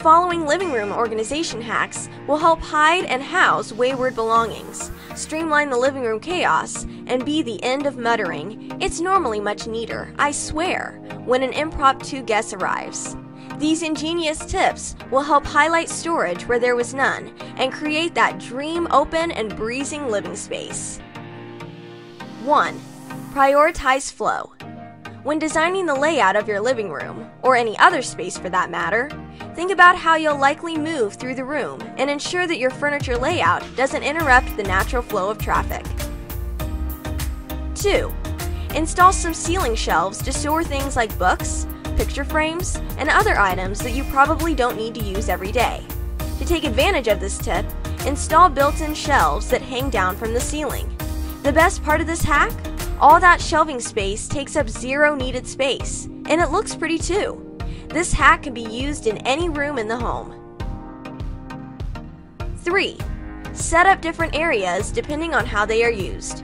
Following living room organization hacks will help hide and house wayward belongings, streamline the living room chaos, and be the end of muttering, "It's normally much neater, I swear," when an impromptu guest arrives. These ingenious tips will help highlight storage where there was none and create that dream open and breezing living space. 1. Prioritize flow. When designing the layout of your living room, or any other space for that matter, think about how you'll likely move through the room and ensure that your furniture layout doesn't interrupt the natural flow of traffic. 2. Install some ceiling shelves to store things like books, picture frames, and other items that you probably don't need to use every day. To take advantage of this tip, install built-in shelves that hang down from the ceiling. The best part of this hack? All that shelving space takes up zero needed space, and it looks pretty too. This hack can be used in any room in the home. 3. Set up different areas depending on how they are used.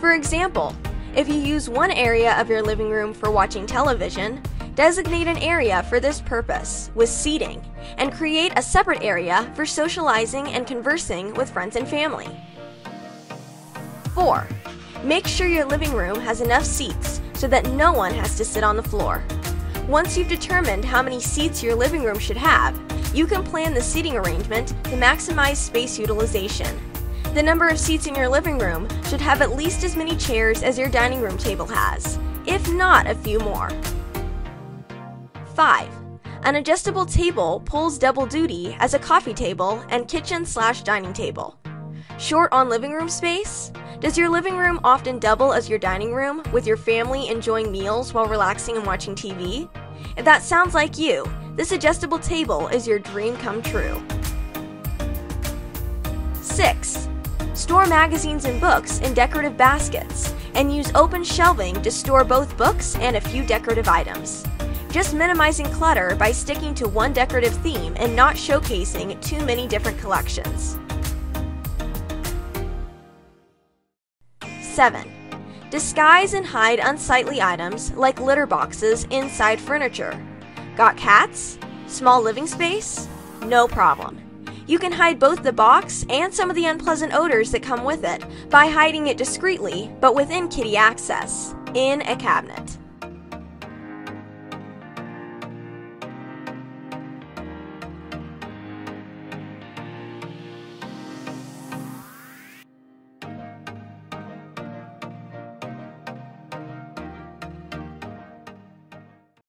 For example, if you use one area of your living room for watching television, designate an area for this purpose with seating, and create a separate area for socializing and conversing with friends and family. 4. Make sure your living room has enough seats so that no one has to sit on the floor. Once you've determined how many seats your living room should have, you can plan the seating arrangement to maximize space utilization. The number of seats in your living room should have at least as many chairs as your dining room table has, if not a few more. 5. An adjustable table pulls double duty as a coffee table and kitchen/dining table. Short on living room space? Does your living room often double as your dining room, with your family enjoying meals while relaxing and watching TV? If that sounds like you, this adjustable table is your dream come true. 6. Store magazines and books in decorative baskets, and use open shelving to store both books and a few decorative items. Just minimizing clutter by sticking to one decorative theme and not showcasing too many different collections. 7. Disguise and hide unsightly items like litter boxes inside furniture. Got cats? Small living space? No problem. You can hide both the box and some of the unpleasant odors that come with it by hiding it discreetly but within kitty access, in a cabinet.